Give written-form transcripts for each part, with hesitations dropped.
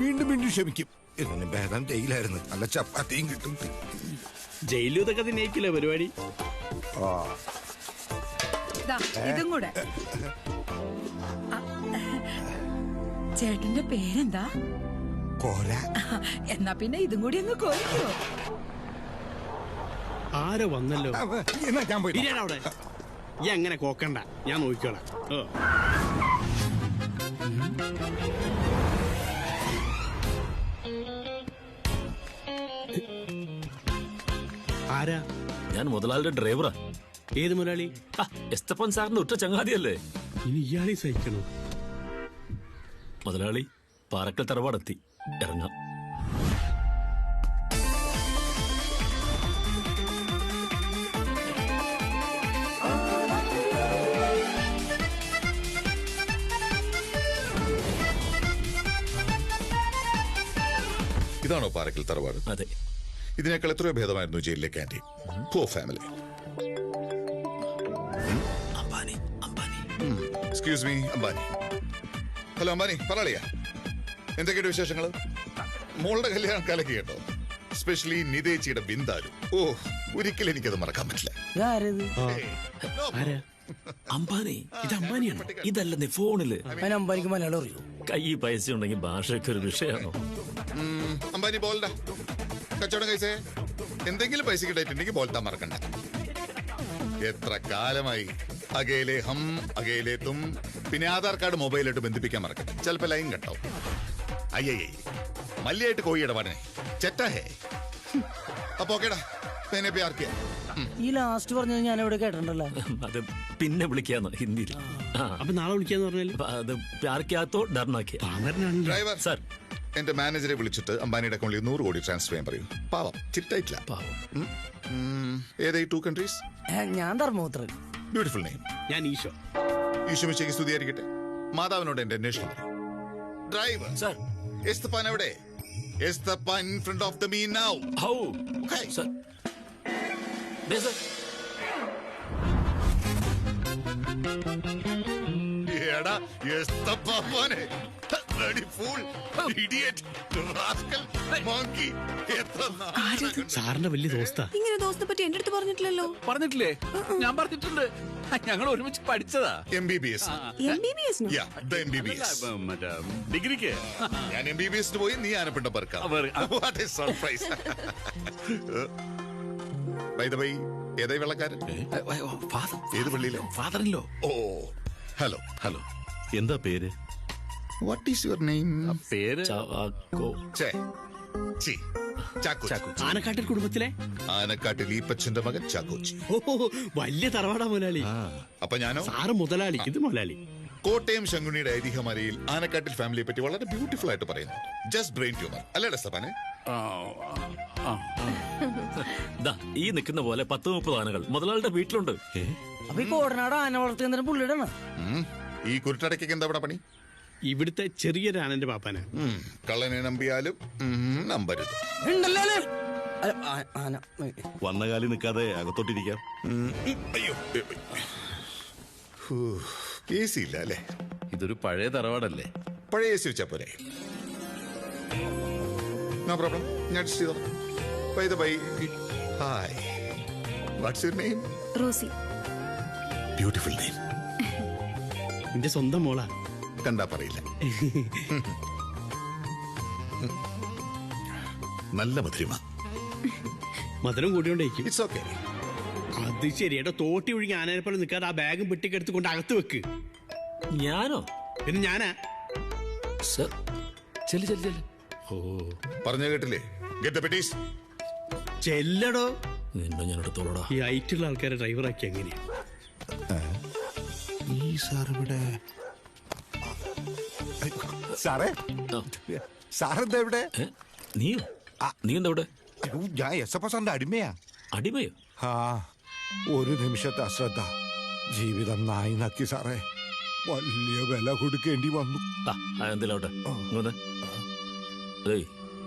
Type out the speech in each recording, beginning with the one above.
വീണ്ടും വീണ്ടും ക്ഷമിക്കും. ഇതിന് ഭേദം ജയിലായിരുന്നു, നല്ല ചപ്പാത്തിയും കിട്ടും. ജയിലും ഇതൊക്കെ തന്നെയായിരിക്കില്ലേ പരിപാടി? ഇതും കൂടെ. ചേട്ടന്റെ പേരെന്താ? കോര. എന്നാ പിന്നെ ഇതും കൂടി അങ്ങ് കോരിക്കോ. ആരോ വന്നല്ലോ. എന്നാ ഞാൻ പോയി. അവിടെ ഈ അങ്ങനെ കോക്കണ്ട, ഞാൻ നോക്കിക്കോളാം. ആരാ? ഞാൻ മുതലാളിയുടെ ഡ്രൈവറാ. ഏത് മുതലാളി? എസ്തപ്പൻ സാറിന്റെ ഉറ്റ ചങ്ങാതിയല്ലേ. ഇനി ഇയാളെ സഹിക്കണോ? മുതലാളി പാറക്കൽ തറവാടെത്തി, ഇറങ്ങാം. ഇതാണോ പാറക്കൽ തറവാട്? അതെ. ഇതിനേക്കാൾ എത്രയോ ഭേദമായിരുന്നു ജയിലിലെ canteen. Poor family. Ambani, Ambani. Excuse me, Ambani. Hello Ambani, പറയളിയാ, എന്തൊക്കെയാണ് വിശേഷങ്ങൾ? മോളുടെ കല്യാണം കലക്കി കേട്ടോ, എസ്പെഷ്യലി നിതേച്ചിയുടെ ബിന്ദാരു. ഓ, ഒരിക്കലും എനിക്കത് മറക്കാൻ പറ്റില്ല. അംബാനി, ഇത് അംബാനിയാണോ? ഇതല്ലെന്നേ ഫോണില്. അംബാനിക്ക് മലയാളം അറിയൂ? കൈ പൈസ ഉണ്ടെങ്കിൽ ഭാഷയൊക്കെ ഒരു വിഷയമാണോ? അംബാനി ബോൾഡാ കച്ചവടം കഴിച്ചേ. എന്തെങ്കിലും പൈസ കിട്ടിയിട്ടുണ്ടെങ്കിൽ ബോൾട്ടാ മറക്കണ്ട. എത്ര കാലമായി അകയിലെ ഹം അകയിലെ തും. പിന്നെ ആധാർ കാർഡ് മൊബൈലായിട്ട് ബന്ധിപ്പിക്കാൻ മറക്കണ്ട, ചിലപ്പോ ലൈൻ കട്ടോ. അയ്യേ, മല്ലിയായിട്ട് കോഴി ഇടപാടേ ചെറ്റാഹേ. അപ്പൊ ഓക്കേടാ, ഈ ലാസ്റ്റ് പറഞ്ഞത് ഞാൻ എവിടെ കേട്ടിട്ടുണ്ടല്ലോ. അത് പിന്നെ വിളിക്കാന്ന് ഹിന്ദിയിൽ. അപ്പൊ നാളെ വിളിക്കാന്ന് പറഞ്ഞാൽ അത് പ്യാർക്കകത്തോ ഡർനാക്കിയ. ഡ്രൈവർ സാർ, എന്റെ മാനേജറെ വിളിച്ചിട്ട് അംബാനിയുടെ അക്കൗണ്ടിൽ 100 കോടി ട്രാൻസ്ഫർ ചെയ്യാൻ പറയൂ. പാവം, ചിറ്റായിട്ടില്ല. ഏതായി 2 കൺട്രീസ്? ഞാൻ ധർമ്മപുത്രൻ. Beautiful name. ഞാൻ ഈശോ. ഈശോമിശിക്ക് സ്തുതിയായിരിക്കട്ടെ. മാതാവിനോട് എന്റെ അന്വേഷണം. ഡ്രൈവർ സാർ, എസ്തപ്പാൻ എവിടെ? Esthappan in front of the me now. How? Sir, എടാ എസ്തപ്പാനെ, bloody fool, idiot, rascal, monkey. സാറിന്റെ വലിയ ദോസ്താ. ഇങ്ങനെ ദോസ്തിനെ പറ്റി എന്റെ അടുത്ത് പറഞ്ഞിട്ടില്ലല്ലോ. പറഞ്ഞിട്ടില്ലേ? ഞാൻ പറഞ്ഞിട്ടുണ്ട്. ഞങ്ങൾ ഒരുമിച്ച് പഠിച്ചതാ. MBBS. ഡിഗ്രിക്ക് ഞാൻ MBBS പോയി, നീ ആനപ്പെട്ട പറക്കാം. What a surprise. By the way, ഏതായി വെള്ളക്കാരൻ? ഏത് പള്ളിയിലോ? ഫാദറിലോ? ഓ, ഹലോ ഹലോ. എന്താ പേര്? What is your name? പേര് ആനക്കാട്ടിൽ കുടുംബത്തിലെ ആനക്കാട്ടിൽ ഈപ്പച്ചന്റെ മകൻ ചാക്കോച്ചി. ഓ, വലിയ തറവാടാ മുതലാളി. അപ്പൊ ഞാനോ? സാറ് മുതലാളി, ഇത് മുതലാളി. കോട്ടയം ശങ്കുണിയുടെ ഐതിഹ്യമാലയിൽ ആനക്കാട്ടിൽ ഫാമിലിയെ പറ്റി വളരെ ബ്യൂട്ടിഫുൾ ആയിട്ട് പറയുന്നു. ജസ്റ്റ് ബ്രെയിൻ ട്യൂമർ അല്ലേടാ സപ്പാനെ? ഈ നിൽക്കുന്ന പോലെ 10-30 ആനകൾ മുതലാളിയുടെ വീട്ടിലുണ്ട്. അപ്പൊ ഈ കോടനാട് ആന വളർത്തിയ പുള്ളിയുടെ ഈ കുരുട്ടടയ്ക്ക് എന്താ ഇവിടെ പണി? ഇവിടുത്തെ ചെറിയൊരു ആനന്റെ പാപ്പാന. കള്ളനെ നമ്പിയാലും നമ്പരുത്. വന്ന കാലി നിൽക്കാതെ അകത്തോട്ടിരിക്കാം. അയ്യോ, AC ഇല്ല അല്ലേ? ഇതൊരു പഴയ തറവാടല്ലേ? പഴയ AC വെച്ചാ പോലെ. നോ പ്രോബ്ലം, ഞാൻ അഡ്ജസ്റ്റ് ചെയ്തോ. By the way, hi. What's your name? Rosie. Beautiful name. എന്റെ സ്വന്തം മോളാ. കണ്ടാ പറയില്ല. നല്ല മധുരമാ. മധുരം കൂടിയോണ്ടേക്കും. It's okay. അത് ശരിയേട്ടോ. തോട്ടി ഒഴുകി ആനയെ പോലെ നിൽക്കാതെ ആ ബാഗും പെട്ടിക്കെടുത്ത് കൊണ്ട് അകത്ത് വെക്ക്. ഞാനോ? പിന്നെ ഞാനാ. ഓ, പറഞ്ഞ കേട്ടില്ലേ? Get the petties. ചെല്ലടോ. നിന്നെ ഞാൻ എടുത്തോളടാ. ഈ ഐറ്റുള്ള ആൾക്കാരെ ഡ്രൈവറാക്കി എങ്ങനെയാ? ഈ സാർ ഇവിടെ. സാറേ, സാറെന്താ ഇവിടെ? നീ എന്താ ഇവിടെ? ഞാൻ എസ്എപ്പ സാറിന്റെ അടിമയാ. അടിമയോ? ഒരു നിമിഷത്തെ അശ്രദ്ധ ജീവിതം നായി നക്കി സാറേ. വലിയ വില കൊടുക്കേണ്ടി വന്നു. എന്തിലോട്ടെ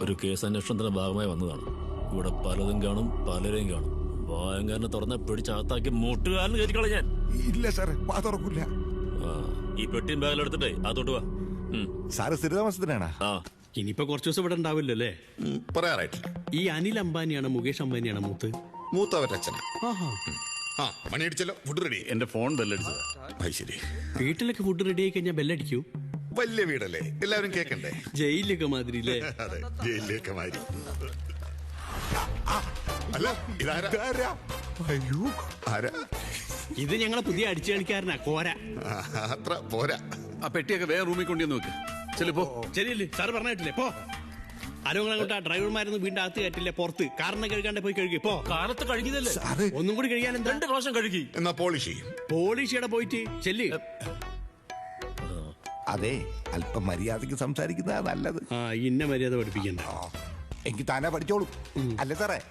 ഒരു കേസ് അന്വേഷണത്തിന്റെ ഭാഗമായി വന്നതാണ്. ഇവിടെ പലതും കാണും, പലരെയും കാണും. വായങ്കാരനെ തുറന്ന പിടിച്ചകത്താക്കി മുട്ടുകാരന് കയറ്റിക്കള ഞാൻ. ഇല്ല സാറേ, വാ തുറക്കില്ല. ഈ പെട്ടിയും ബാഗിലെടുത്തിട്ടേ അതോട്ട് വാ. സാറ് സ്ഥിരതാമസത്തിനാണ്? ഇനിയിപ്പോ കുറച്ച് ദിവസം ഇവിടെ ഉണ്ടാവില്ലോ അല്ലേ? പറയാറായിട്ടില്ല. ഈ അനിൽ അംബാനിയാണ് മുകേഷ് അംബാനിയാണ് മൂത്ത്? മൂത്തവരുടെ അച്ഛനാ. ആ മണി അടിച്ചല്ലോ. Food ready. എന്റെ ഫോൺ ബെല്ലടിച്ചത്. അത് ശരി. വീട്ടിലൊക്കെ ഫുഡ് റെഡി ആയി കഴിഞ്ഞാൽ ബെല്ലടിക്കൂ. വലിയ വീടല്ലേ, എല്ലാവരും കേക്കണ്ടേ? ജയിലൊക്കെ മാതിരി അല്ലേ? അതെ, ജയിലിലേക്ക് മാറി. അല്ല ഇതാരാ? അയ്യോ ആരാ? ഇത് ഞങ്ങളെ പുതിയ അടിച്ചു കളിക്കാരനാ കോര. അത്ര പോരാ. ആ പെട്ടിയൊക്കെ വേറെ റൂമിൽ കൊണ്ടുവന്ന് നോക്ക്. ചെലിപ്പോ. ശരിയല്ലേ സാറ് പറഞ്ഞിട്ടില്ലേ? പോ. ആരോങ്ങോട്ടാ ഡ്രൈവർമാരൊന്നും വീണ്ടും അകത്ത് കയറ്റില്ലേ, പുറത്ത് കാറിനെ കഴുകാണ്ട് പോയി കഴുകി. പോ. കാലത്ത് കഴുകിയതല്ലേ? ഒന്നും കൂടി കഴിയാൻ 2 പ്രാവശ്യം കഴുകി. എന്നാ പോളിഷ് ചെയ്യും. പോളിഷിയുടെ പോയിട്ട് ചെല്ലി. അതെ, അല്പം മര്യാദക്ക് സംസാരിക്കുന്നതാ നല്ലത്. ആ ഇന്ന മര്യാദ പഠിപ്പിക്കണ്ട. എനിക്ക് താനെ പഠിച്ചോളൂ അല്ലേ സാറേ?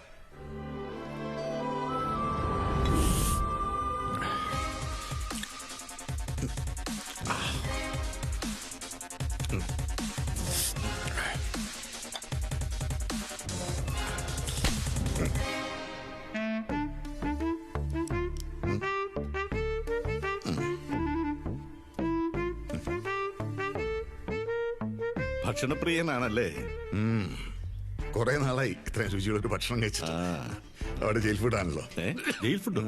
ഭക്ഷണപ്രിയനാണല്ലേ? കുറെ നാളായി ഇത്രയും രുചിയുള്ള ഒരു ഭക്ഷണം കഴിച്ചിട്ട്. അവിടെ ജയിൽ ഫുഡാണല്ലോ. Jail food?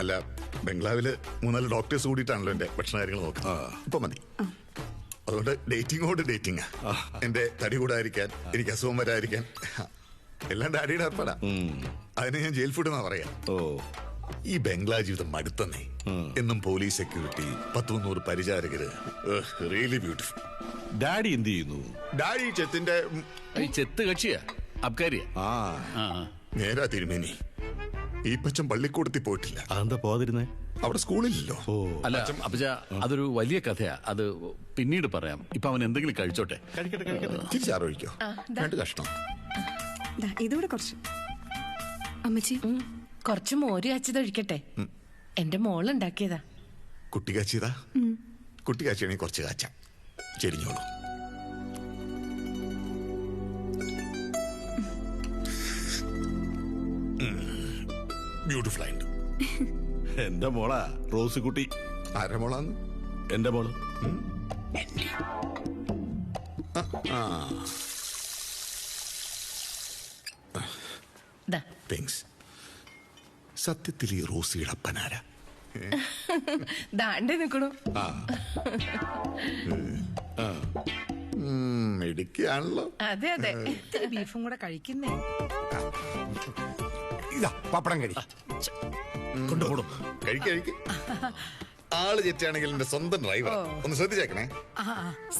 അല്ല, ബംഗ്ലാവില് 3-4 ഡോക്ടേഴ്സ് കൂടിയിട്ടാണല്ലോ എന്റെ ഭക്ഷണ കാര്യങ്ങൾ നോക്കുന്നത്. ഇപ്പൊ മതി. അതുകൊണ്ട് ഡേറ്റിങ്ങോട് ഡേറ്റിംഗ്. എന്റെ തടി കൂടാതിരിക്കാൻ, എനിക്ക് അസുഖം വരാതിരിക്കാൻ എല്ലാം ഡാഡിയുടെ ഏർപ്പാടാ. അതിന് ഞാൻ ജയിൽ ഫുഡ് എന്നാ പറയാ. ഓ, ഈ ബംഗ്ലാ ജീവിതം മടുത്തന്നേ. എന്നും പോലീസ് സെക്യൂരിറ്റി, 10-300 പരിചാരകര്. Really beautiful. ഡാഡി എന്ത് ചെയ്യുന്നു? ഡാഡി ചെത്തിന്റെ ഈ ചെത്ത് കക്ഷിയാ, അബ്കാരിയാ? നേരാ തിരുമേനി. ഈ പച്ചൻ പള്ളിക്കൂടത്തിൽ പോയിട്ടില്ല. അതെന്താ പോകാതിരുന്നേ? അവിടെ സ്കൂളില്ലല്ലോ. അല്ല അപ്പച്ച, അതൊരു വലിയ കഥയാ. അത് പിന്നീട് പറയാം. ഇപ്പൊ അവൻ എന്തെങ്കിലും കഴിച്ചോട്ടെ. തിരിച്ചാറൊഴിക്കോ? 2 കഷ്ണം. ഇതൂടെ കുറച്ച്. അമ്മച്ചി കുറച്ച് മോര് കാച്ചത് ഒഴിക്കട്ടെ. എന്റെ മോളുണ്ടാക്കിയതാ. കുട്ടി കാച്ചിയതാ? കുട്ടി കാച്ചിയാണെങ്കിൽ കുറച്ച് കാച്ചാം. ചെരിഞ്ഞോളൂ. ബ്യൂട്ടിഫുൾ ആയിട്ട്. എന്റെ മോളാ റോസിക്കുട്ടി. ആരാ മോളാന്ന്? എന്റെ മോള്. താങ്ക്സ്. സത്യത്തിൽ ഈ റോസിയുടെ അപ്പനാരാ? ദാണ്ടേ നിക്കണു. ഇടുക്കിയാണല്ലോ. അതെ അതെ. ബീഫും കൂടെ കഴിക്കുന്നേ. ഇതാ പപ്പടം കഴി. കൊണ്ടുപോടും. കഴിക്കും. ആള് ചെറ്റാണെങ്കിൽ എന്റെ സ്വന്തം ഡ്രൈവർ. ഒന്ന് ശ്രദ്ധിച്ചേക്കണേ.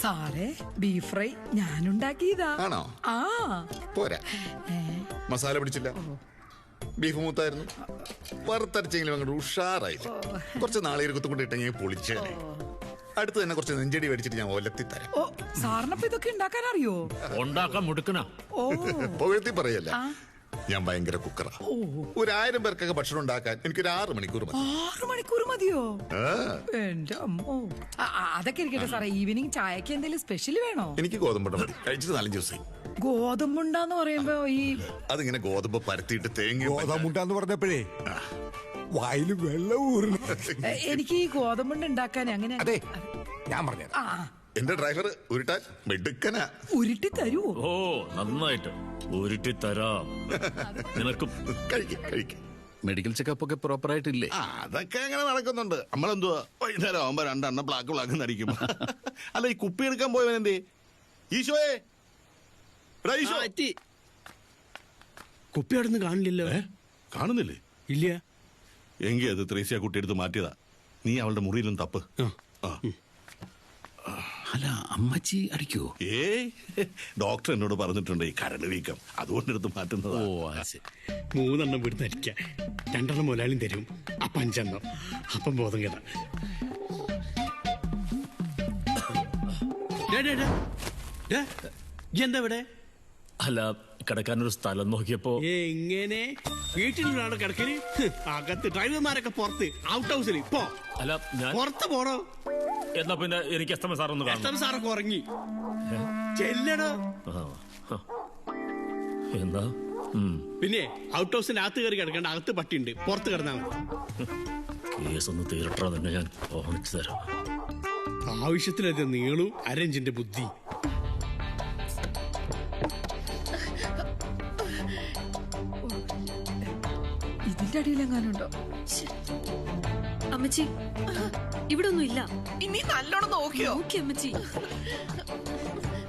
സാറേ, ബീഫ് ഫ്രൈ ഞാനുണ്ടാക്കിയതാ. ആണോ? ആ പോരാ, മസാല പിടിച്ചില്ല. ബീഫ് മൂത്തായിരുന്നു. വറുത്തരച്ചെങ്കിലും അങ്ങോട്ട് ഉഷാറായില്ല. കുറച്ച് നാളെ കുത്തുകൊണ്ടിട്ടെങ്കിൽ പൊളിച്ചേനെ. അടുത്ത് തന്നെ കുറച്ച് നെഞ്ചടി മേടിച്ചിട്ട് ഞാൻ ഒലത്തി തരാം. ഓ, സാറിനപ്പ ഇതൊക്കെ ഉണ്ടാക്കാൻ അറിയോ? ഉണ്ടാക്കാൻ മുടുക്കണ. ഓ, പുകഴ്ത്തി പറയല്ല, ഞാൻ ഭയങ്കര കുക്കറാ. 1000 പേർക്കൊക്കെ ഭക്ഷണം ഉണ്ടാക്കാൻ എനിക്കൊരു 6 മണിക്കൂർ മതി. 6 മണിക്കൂർ മതിയോ? എന്റെ അമ്മോ. അതൊക്കെ ഇരിക്കട്ടെ സാറേ, ഈവനിങ് ചായക്ക് എന്തെങ്കിലും സ്പെഷ്യൽ വേണോ? എനിക്ക് ഗോതമ്പുണ്ട മതി. കഴിച്ചിട്ട് 4-5 ദിവസമായി. ഗോതമ്പുണ്ടാന്ന് പറയുമ്പോ ഈ അതിങ്ങനെ ഗോതമ്പ് പരത്തിയിട്ട് തേങ്ങ. ഗോതമ്പുണ്ടാന്ന് പറഞ്ഞപ്പോഴേ വായില് വെള്ളം ഊർന്നു. എനിക്ക് ഈ ഗോതമ്പുണ്ട് ഉണ്ടാക്കാൻ അങ്ങനെ. അതെ, ഞാൻ പറഞ്ഞത്. എന്റെ ഡ്രൈവർ ഉരുട്ടാൻ മിടുക്കനാ. ഉരുട്ടി തരുവോ? ഓ, നന്നായിട്ട് ഉരുട്ടി തരാം. നിനക്കും കഴിക്കും. മെഡിക്കൽ ചെക്കപ്പ് ഒക്കെ പ്രോപ്പർ ആയിട്ടില്ലേ? അതൊക്കെ അങ്ങനെ നടക്കുന്നുണ്ട്. നമ്മളെന്തുവാ വൈകുന്നേരം ആവുമ്പോ 2 ബ്ലാക്ക് നടിക്കും. അല്ല, ഈ കുപ്പി എടുക്കാൻ പോയവൻ എന്തേ? ഈശോയെ, ഈശോ. കുപ്പി അവിടെ നിന്ന് കാണില്ലല്ലോ. കാണുന്നില്ലേ? ഇല്ല. എങ്കിൽ അത് ത്രേസ്യ കുട്ടി എടുത്ത് മാറ്റിയതാ. നീ അവളുടെ മുറിയിലും തപ്പ്. അല്ല, അമ്മച്ചി അടിക്കോ? ഡോക്ടർ എന്നോട് പറഞ്ഞിട്ടുണ്ട് ഈ കരട് വീക്കം, അതുകൊണ്ട് എടുത്ത് മാറ്റുന്നതാ. 3 എണ്ണം വീട് ധരിക്കാം. 2 എണ്ണം മുതലാളിയും തരും. 5 എണ്ണം. അപ്പം ബോധം കേട്ടാ. എന്താ ഇവിടെ? അല്ല, കിടക്കാനൊരു സ്ഥലം നോക്കിയപ്പോ. എങ്ങനെ വീട്ടിലാണ് കിടക്കല്? അകത്ത് ഡ്രൈവർമാരൊക്കെ പുറത്ത്, ഔട്ട് ഹൗസിൽ. പോ. അല്ല, ഞാൻ പുറത്ത് പോണോ? എന്നാ പിന്നെ എനിക്ക് എസ്തമ സാറൊന്ന് കാണണം. സാറൊക്കെ ഉറങ്ങി. ചെല്ലടോ. എന്താ? പിന്നെ ഔട്ട് ഹൗസിന്റെ അകത്ത് കയറി കിടക്കണ്ട. അകത്ത് പട്ടിയുണ്ട്, പുറത്ത് കിടന്നാ മതി. കേസൊന്ന് തീരട്ടാ തന്നെ ഞാൻ ഓണിച്ചു തരാം. ആവശ്യത്തിലധികം നീളും അരഞ്ചിന്റെ ബുദ്ധി. ഇതിന്റെ അടിയിലെങ്ങാനുണ്ടോ? അമ്മച്ചി ഇവിടെ ഒന്നും ഇല്ല. നീ നല്ലോണം നോക്കിയോ? നോക്കി അമ്മച്ചി.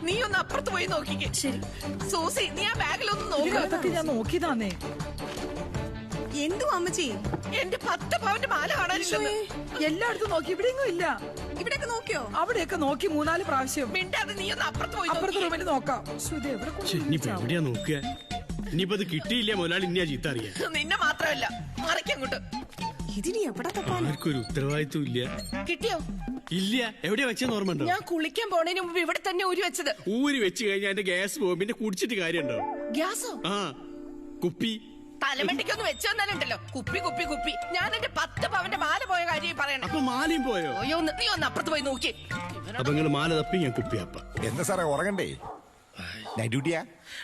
നീ ഒന്ന് അപ്പുറത്ത് പോയി നോക്കിക്കേ. ശരി. സൂസി, നീ ആ ബാഗിലൊന്ന് നോക്ക്. ഇതിനകത്തൊക്കെ ഞാൻ നോക്കിയതാന്നേ. എന്തു അമ്മച്ചി? എന്റെ 10 പവന്റെ മാല കാണാനില്ലെന്ന്. എല്ലായിടത്തും നോക്കി, ഇവിടെയെങ്ങും ഇല്ല. ഇവിടെയൊക്കെ നോക്കിയോ? അവിടെയൊക്കെ നോക്കി 3-4 പ്രാവശ്യം. മിണ്ടാതെ നീ ഒന്ന് അപ്പുറത്ത് പോയി അപ്പുറത്തെ നോക്കിക്കേ. റൂമിൽ നോക്കാം. ശ്രുതി എവിടെ ഇനിയിപ്പോ എവിടെയാ നോക്കുക? ഇനിയിപ്പോ അത് കിട്ടിയില്ല മുതലാളി ഇനിയാ ചീത്ത അറിയാ. നിന്നെ മാത്രമല്ല മറിക്കങ്ങോട്ട്. ഇതിനി എവിടെ തപ്പാൻ? ആർക്കൊരു ഉത്തരവാദിത്വം ഇല്ല. കിട്ടിയോ? ഇല്ല. എവിടെയാ വെച്ചെന്ന് ഓർമ്മ ഉണ്ടോ? ഞാൻ കുളിക്കാൻ പോണതിന് മുമ്പ് ഇവിടെ തന്നെ ഊരി വെച്ചത്. ഊരി വെച്ച് കഴിഞ്ഞാൽ എന്റെ ഗ്യാസ് പോകും. പിന്നെ കുടിച്ചിട്ട് കാര്യമുണ്ടോ? ഗ്യാസോ? ആ, കുപ്പി. തലമണ്ടിക്കൊന്ന് വെച്ചു തന്നാലുണ്ടല്ലോ. കുപ്പി കുപ്പി കുപ്പി. ഞാൻ എന്റെ 10 പവന്റെ മാല പോയ കാര്യം പറയണം. അപ്പൊ മാലയും പോയോ? നീ ഒന്ന് അപ്പുറത്ത് പോയി നോക്കി. അപ്പൊ നിങ്ങള് മാല തപ്പി, ഞാൻ കുപ്പിയപ്പ. എന്താ സാറേ ഉറങ്ങണ്ടേ? നൈറ്റ് ഡ്യൂട്ടിയാ?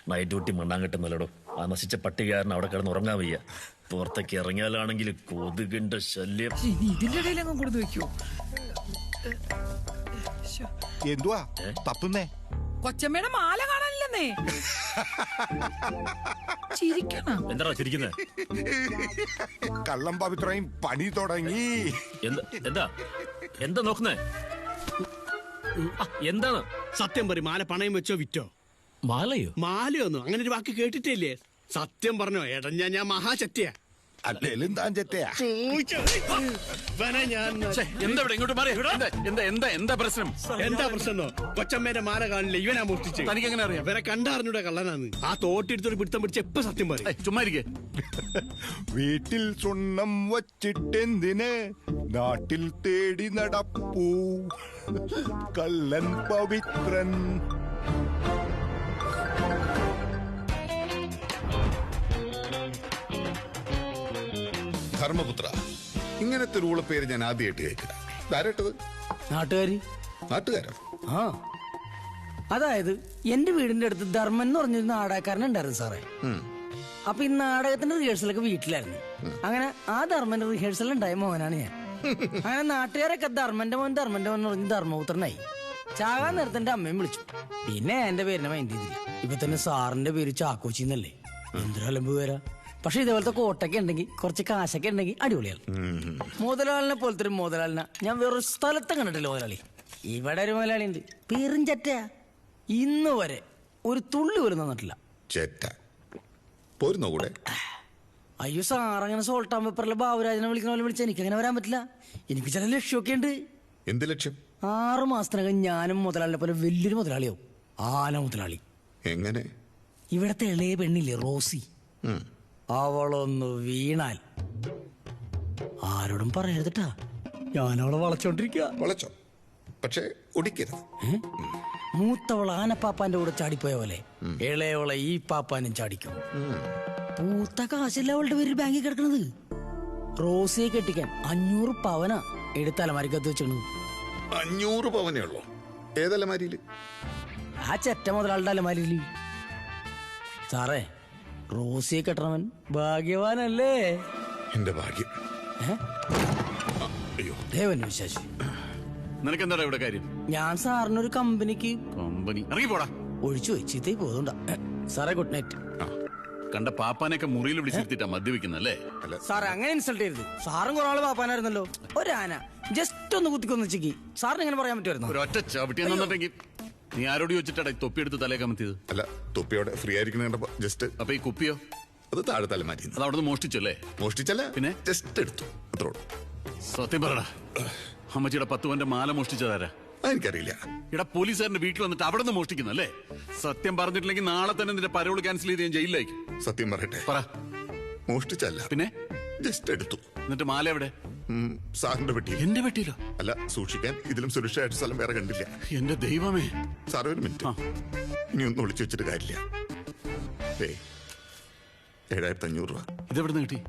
നൈറ്റ് ഡ്യൂട്ടി മണ്ണാങ്കെട്ടുന്നല്ലോ. ആ നശിച്ച പട്ടികാരൻ അവിടെ കിടന്ന് ഉറങ്ങാൻ വയ്യ. പുറത്തേക്ക് ഇറങ്ങിയാലാണെങ്കിൽ കൊതുകിന്റെ ശല്യം. ഇനി ഇതിന്റെ ഇടയിലെങ്ങും കൊടുത്തു വെക്കോ? എന്തുവാ തപ്പുന്നേ? കൊച്ചമ്മയുടെ മാല കാണാനില്ലെന്നേ. ചിരിക്കണം. എന്താ ചിരിക്കുന്നേ? കള്ളം പവിത്രയും പണി തുടങ്ങി. എന്താ എന്താ നോക്കുന്നേ? എന്താണ്? സത്യം പറയും. മാല പണയം വെച്ചോ വിറ്റോ? മാലയോ? മാലയൊന്നും അങ്ങനെ ഒരു വാക്ക് കേട്ടിട്ടില്ലേ? സത്യം പറഞ്ഞോ? എടഞ്ഞ ഞാൻ മഹാചറ്റയാ. അല്ലേലും താൻ ചെറ്റയാ. ഞാൻ എന്താ ഇങ്ങോട്ട് എന്താ പ്രശ്നം? എന്താ പ്രശ്നമോ? കൊച്ചമ്മേന്റെ മാല കാണില്ല, ഇവനാ മോഷ്ടിച്ച്. തനിക്ക് എങ്ങനെ അറിയാം? ഇവരെ കണ്ടറിഞ്ഞൂടെ കള്ളനാന്ന്. ആ തോട്ടെടുത്തൊരു പിടുത്തം പിടിച്ച് എപ്പോ സത്യം പറയും. ചുമ്മാ ഇരിക്കേ. വീട്ടിൽ സ്വർണം വച്ചിട്ടെന്തിന് നാട്ടിൽ തേടി നടപ്പൂ കള്ളൻ പവിത്രൻ. ധർമ്മപുത്ര, ഇങ്ങനത്തെ ഒരു ഊളപ്പേര് ഞാൻ ആദ്യമായിട്ട് കേൾക്കുക. ധാരട്ടത് നാട്ടുകാരി. നാട്ടുകാരോ? ആ, അതായത് എന്റെ വീടിന്റെ അടുത്ത് ധർമ്മൻ എന്ന് പറഞ്ഞൊരു നാടകക്കാരനുണ്ടായിരുന്നു സാറേ. അപ്പൊ ഈ നാടകത്തിന്റെ റിഹേഴ്സലൊക്കെ വീട്ടിലായിരുന്നു. അങ്ങനെ ആ ധർമ്മന്റെ റിഹേഴ്സൽ ഉണ്ടായ മോനാണ് ഞാൻ. അങ്ങനെ നാട്ടുകാരൊക്കെ ധർമ്മന്റെ മോൻ പറഞ്ഞ് ധർമ്മപുത്രനായി. ചാകാൻ നേരത്തെ എന്റെ അമ്മയും വിളിച്ചു. പിന്നെ എന്റെ പേരിനെ മൈൻഡ് ചെയ്തില്ല. ഇപ്പൊ തന്നെ സാറിന്റെ പേര് ചാക്കോച്ചിന്നല്ലേ. എന്തൊരലമ്പ് പേരാ. പക്ഷെ ഇതേപോലത്തെ കോട്ടൊക്കെ ഉണ്ടെങ്കിൽ, കുറച്ച് കാശൊക്കെ ഉണ്ടെങ്കിൽ അടിപൊളിയാണ്. മുതലാളിനെ പോലത്തെ ഒരു മുതലാളിനെ ഞാൻ വേറൊരു സ്ഥലത്ത് കണ്ടിട്ടില്ല. മുതലാളി ഇവിടെ ഒരു മുതലാളി ഉണ്ട്, പേരും ചെറ്റയാ. ഇന്ന് വരെ ഒരു തുള്ളി പോലും തന്നിട്ടില്ല. ചേറ്റ പോരുന്നോ കൂടെ? അയ്യോ സാറങ്ങനെ സോൾട്ടാൻ പേപ്പറിലെ ബാബുരാജനെ വിളിക്കുന്ന പോലെ വിളിച്ചാൽ എനിക്ക് അങ്ങനെ വരാൻ പറ്റില്ല. എനിക്ക് ചില ലക്ഷ്യമൊക്കെ ഉണ്ട്. എന്ത് ലക്ഷ്യം? 6 മാസത്തിനകം ഞാനും മുതലാളിനെ പോലെ വലിയൊരു മുതലാളിയാവും. ആന മുതലാളി. എങ്ങനെ? ഇവിടത്തെ ഇളയ പെണ്ണില്ലേ റോസി, അവളൊന്ന് വീണാൽ ആരോടും പറയരുതട്ടാ. ഞാനവളെ വളച്ചോണ്ടിരിക്കുക. വളച്ചോ, പക്ഷെ ഒടിക്കരുത്. മൂത്തവള ആനപ്പാപ്പാന്റെ കൂടെ ചാടിപ്പോയ പോലെ ഇളയവളെ ഈ പാപ്പാനും ചാടിക്കും. പൂത്ത കാശല്ല അവളുടെ പേരിൽ ബാങ്കിൽ കിടക്കണത്. റോസിയെ കെട്ടിക്കാൻ 500 പവന എടുത്ത് അലമാരിക്കകത്ത് വെച്ചിരുന്നു. 500 പവനേ ഉള്ളൂ? ഏതലമാരിയില്? ആ ചെറ്റ മുതലാളുടെ അലമാരിയില്. സാറേ, റോസിയെ കെട്ടണവൻ ഭാഗ്യവാനല്ലേ? എന്റെ ഭാഗ്യം. അയ്യോ, ദേവൻ വിശ്വാസി. നിനക്ക് എന്താ ഇവിടെ കാര്യം? ഞാൻ സാറിനൊരു കമ്പനി ഇറങ്ങി പോടാ. ഒഴിച്ചു വെച്ചിട്ടേ പോകുന്നുണ്ടാ. സാറേ ഗുഡ് നൈറ്റ്. കണ്ട പാപ്പാനെയൊക്കെ മുറിയിൽ വിളിച്ചിരുത്തിട്ടാ മദ്യപിക്കുന്നല്ലേ? സാറേ അങ്ങനെ ഇൻസൾട്ട് ചെയ്യരുത്. സാറും കുറെ ആള് പാപ്പാനായിരുന്നല്ലോ. ഒരാന ജസ്റ്റ് ഒന്ന് കുത്തിക്കൊന്നു വെച്ചേക്ക് സാറിന് ഇങ്ങനെ പറയാൻ പറ്റുമായിരുന്നു? ഒരൊറ്റ ചവിട്ടിയെന്നുണ്ടെങ്കിൽ നീ ആരോട് ചോദിച്ചിട്ടാ തൊപ്പിയെടുത്ത് തലേ കമത്തിയത്? അല്ല, തൊപ്പിയോടെ ഫ്രീ ആയിരിക്കണ കണ്ടപ്പോ ജസ്റ്റ്. അപ്പൊ ഈ കുപ്പിയോ? അത് താഴെ തലമാരി. അത് അവിടുന്ന് മോഷ്ടിച്ചല്ലേ? മോഷ്ടിച്ചല്ല, പിന്നെ ജസ്റ്റ് എടുത്തു, അത്രേ. സത്യം പറടാ, അമ്മച്ചിയുടെ 10 പവന്റെ മാല മോഷ്ടിച്ചതാരാ? എനിക്കറിയില്ല. ഇവിടെ പോലീസുകാരന്റെ വീട്ടിൽ വന്നിട്ട് അവിടെ നിന്ന് മോഷ്ടിക്കുന്നല്ലേ? സത്യം പറഞ്ഞിട്ടില്ലെങ്കിൽ നാളെ തന്നെ നിന്റെ പരോൾ ക്യാൻസൽ ചെയ്ത് ഞാൻ ജയിലിലേക്ക്. സത്യം പറയട്ടെ, പറ. മോഷ്ടിച്ചല്ല, പിന്നെ ജസ്റ്റ് എടുത്തു. എന്നിട്ട് മാല എവിടെ? സാറിന്റെ പെട്ടി. എന്റെ പെട്ടിയിലോ? അല്ല, സൂക്ഷിക്കാൻ ഇതിലും സുരക്ഷയായിട്ട് സ്ഥലം വേറെ കണ്ടില്ല. എന്റെ ദൈവമേ. സാറേ ഒരു മിനിറ്റ്, ഇനി ഒന്നും വിളിച്ചു വെച്ചിട്ട് കാര്യമില്ല. 7500 രൂപ. ഇതെവിടുന്ന് കിട്ടി?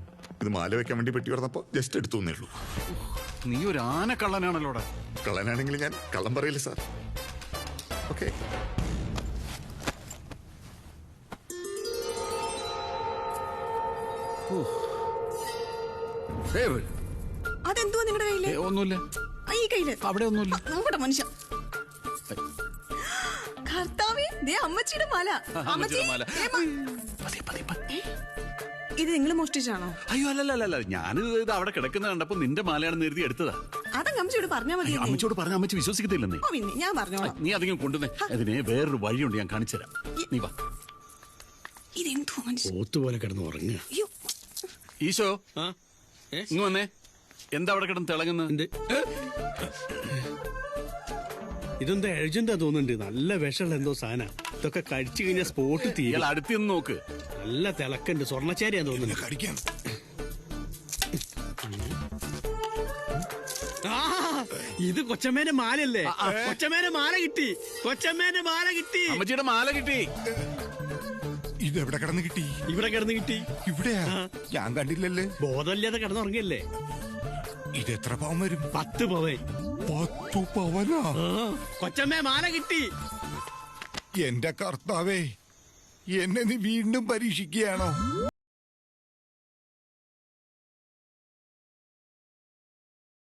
ഇത് മാല വെക്കാൻ വേണ്ടി പെട്ടി പറഞ്ഞപ്പോ ജസ്റ്റ് എടുത്തു എന്നേ ഉള്ളൂ. നീ ഒരു ആന കള്ളനാണല്ലോടാ. കള്ളനാണെങ്കിൽ ഞാൻ കള്ളം പറയില്ല സാർ. ഓക്കെ. അതെന്തുവാ നിങ്ങളുടെ കയ്യില്? ഒന്നുമില്ല. ഈ കയ്യില് അവിടെ ഒന്നുമില്ല. നോക്കട്ടെ മനുഷ്യ. കർത്താവേ, ദേ അമ്മച്ചിയുടെ മാല. അമ്മച്ചിയുടെ മാല. ദേ ഇത് നിങ്ങൾ മോഷ്ടിച്ചാണോ? അയ്യോ അല്ലല്ല ഞാനിത് ഇത് അവിടെ കിടക്കുന്ന കണ്ടപ്പോ നിന്റെ മാലയാണെന്ന് എഴുതി എടുത്തതാ. അതങ്ങ് അമ്മച്ചിയോട് പറഞ്ഞാ മതി. അമ്മച്ചോട് പറഞ്ഞ അമ്മച്ചി വിശ്വസിക്കത്തില്ലെന്നേ. ഓ പിന്നെ ഞാൻ പറഞ്ഞോളാം. നീ അധികം കൊണ്ടുവന്നേ. അതിന് വേറൊരു വഴിയുണ്ട്, ഞാൻ കാണിച്ചു തരാം. നീ വാ. ഇതെന്തോ മനുഷ്യ. ഓത്തുപോലെ കിടന്ന് ഉറങ്ങുക. അയ്യോ, ഈശോ ഇങ്ങ് വന്നേ. എന്താ അവിടെ കിടന്ന് തിളങ്ങുന്നത്? ഇതെന്താ എഴുജന്താ തോന്നുന്നുണ്ട്. നല്ല വിഷമുള്ള എന്തോ സാധന. ഇതൊക്കെ കഴിച്ചു കഴിഞ്ഞാൽ സ്പോട്ട് തീരെ. അടുത്ത് നോക്ക്. നല്ല തിളക്കുണ്ട്. സ്വർണ്ണച്ചാരിയാ തോന്നുന്നു. കടിക്കാം. ഇത് കൊച്ചമ്മേന്റെ മാലല്ലേ? കൊച്ചമ്മേന്റെ മാല കിട്ടി. കൊച്ചമ്മേന്റെ മാല കിട്ടി. അമ്മച്ചിയുടെ മാല കിട്ടി. ഇത് എവിടെ കിടന്ന് കിട്ടി? ഇവിടെ കിടന്ന് കിട്ടി. ഇവിടെയാ? ഞാൻ കണ്ടില്ലല്ലേ. ബോധമില്ലാതെ കിടന്നുറങ്ങിയല്ലേ. ഇത് എത്ര പവൻ വരും? 10 പവൻ. 10 പവനാ? കൊച്ചമ്മേ മാല കിട്ടി. എന്റെ കർത്താവേ, എന്നെ നീ വീണ്ടും പരീക്ഷിക്കുകയാണോ?